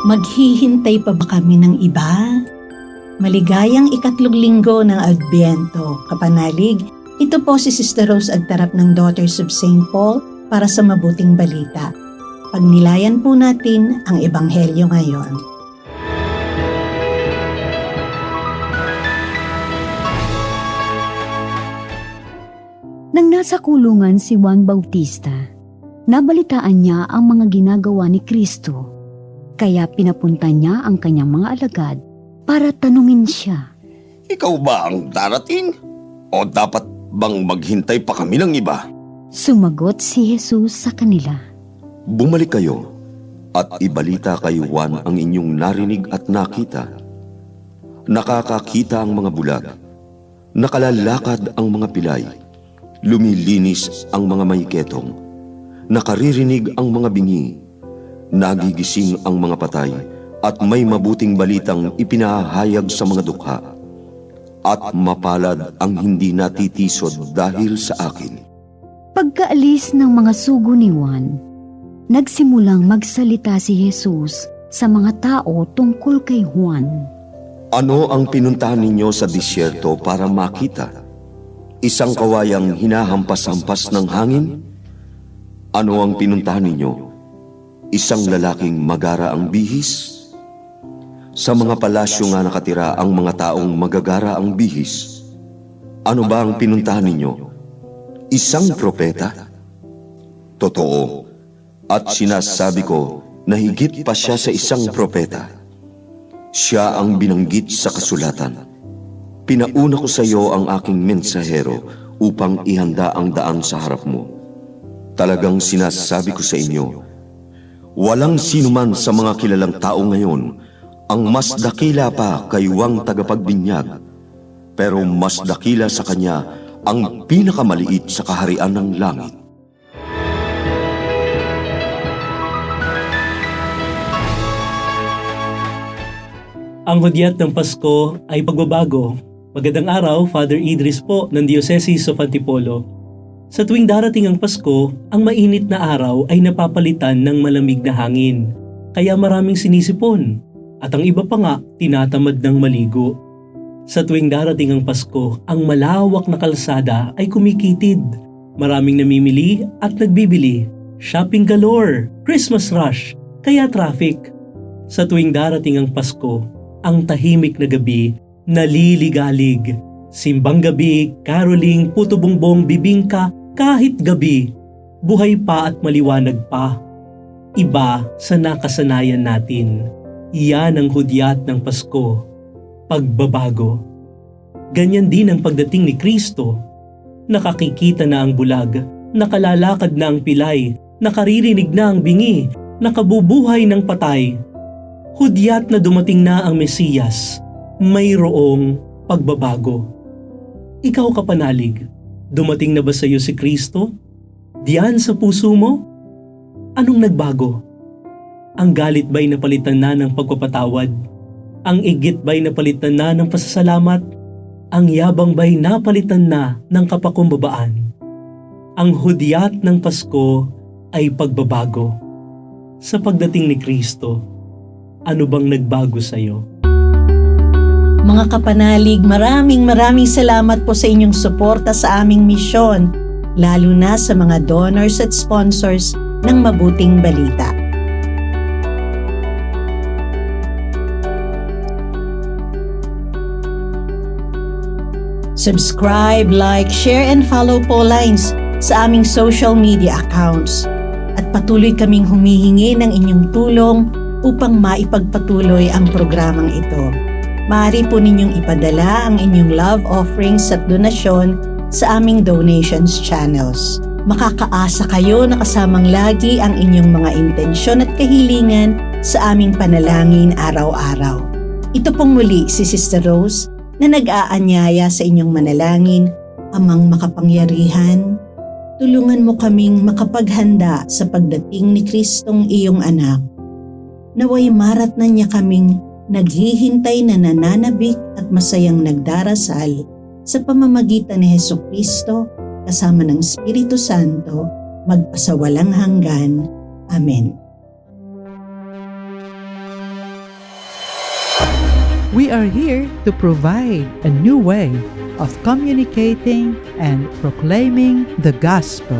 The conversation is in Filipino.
Maghihintay pa ba kami ng iba? Maligayang ikatlong linggo ng Adbyento, kapanalig. Ito po si Sister Rose Agtarap ng Daughters of St. Paul para sa mabuting balita. Pagnilayan po natin ang Ebanghelyo ngayon. Nang nasa kulungan si Juan Bautista, nabalitaan niya ang mga ginagawa ni Kristo. Kaya pinapunta niya ang kanyang mga alagad para tanungin siya. Ikaw ba ang darating? O dapat bang maghintay pa kami ng iba? Sumagot si Jesus sa kanila. Bumalik kayo at ibalita kay Juan ang inyong narinig at nakita. Nakakakita ang mga bulag, nakalalakad ang mga pilay, lumilinis ang mga maiketong, nakaririnig ang mga bingi, nagigising ang mga patay, at may mabuting balitang ipinahayag sa mga dukha. At mapalad ang hindi natitisod dahil sa akin. Pagkaalis ng mga sugo ni Juan, nagsimulang magsalita si Jesus sa mga tao tungkol kay Juan. Ano ang pinuntahan ninyo sa disyerto para makita? Isang kawayang hinahampas-hampas ng hangin? Ano ang pinuntahan ninyo? Isang lalaking magara ang bihis? Sa mga palasyo nga nakatira ang mga taong magagara ang bihis. Ano ba ang pinuntahan ninyo? Isang propeta? Totoo, at sinasabi ko na higit pa siya sa isang propeta. Siya ang binanggit sa kasulatan. Pinauna ko sa iyo ang aking mensahero upang ihanda ang daan sa harap mo. Talagang sinasabi ko sa inyo, walang sinuman sa mga kilalang tao ngayon ang mas dakila pa kay Juan tagapagbinyag, pero mas dakila sa kanya ang pinakamaliit sa kaharian ng langit. Ang hudyat ng Pasko ay pagbabago. Magandang araw, Father Idris po ng Diocese of Antipolo. Sa tuwing darating ang Pasko, ang mainit na araw ay napapalitan ng malamig na hangin. Kaya maraming sinisipon. At ang iba pa nga, tinatamad ng maligo. Sa tuwing darating ang Pasko, ang malawak na kalsada ay kumikitid. Maraming namimili at nagbibili. Shopping galore, Christmas rush, kaya traffic. Sa tuwing darating ang Pasko, ang tahimik na gabi naliligalig. Simbang gabi, caroling, puto bongbong, bibingka, kahit gabi, buhay pa at maliwanag pa. Iba sa nakasanayan natin. Iyan ang hudyat ng Pasko, pagbabago. Ganyan din ang pagdating ni Kristo. Nakakikita na ang bulag, nakalalakad na ang pilay, nakaririnig na ang bingi, nakabubuhay ng patay. Hudyat na dumating na ang Mesiyas, mayroong pagbabago. Ikaw kapanalig, dumating na ba sa iyo si Kristo? Diyan sa puso mo? Anong nagbago? Ang galit ba'y napalitan na ng pagpapatawad? Ang igit ba'y napalitan na ng pasasalamat? Ang yabang ba'y napalitan na ng kapakumbabaan? Ang hudyat ng Pasko ay pagbabago. Sa pagdating ni Kristo, ano bang nagbago sa iyo? Mga kapanalig, maraming salamat po sa inyong suporta sa aming misyon, lalo na sa mga donors at sponsors ng mabuting balita. Subscribe, like, share, and follow po lines sa aming social media accounts. At patuloy kaming humihingi ng inyong tulong upang maipagpatuloy ang programang ito. Maaari po ninyong ipadala ang inyong love offerings at donasyon sa aming donations channels. Makakaasa kayo na kasamang lagi ang inyong mga intensyon at kahilingan sa aming panalangin araw-araw. Ito pong muli si Sister Rose na nag-aanyaya sa inyong manalangin. Amang makapangyarihan, tulungan mo kaming makapaghanda sa pagdating ni Kristong iyong anak. Naway maratnan niya kaming naghihintay na nananabik at masayang nagdarasal sa pamamagitan ni Hesukristo kasama ng Espiritu Santo magpasawalang hanggan. Amen. We are here to provide a new way of communicating and proclaiming the gospel.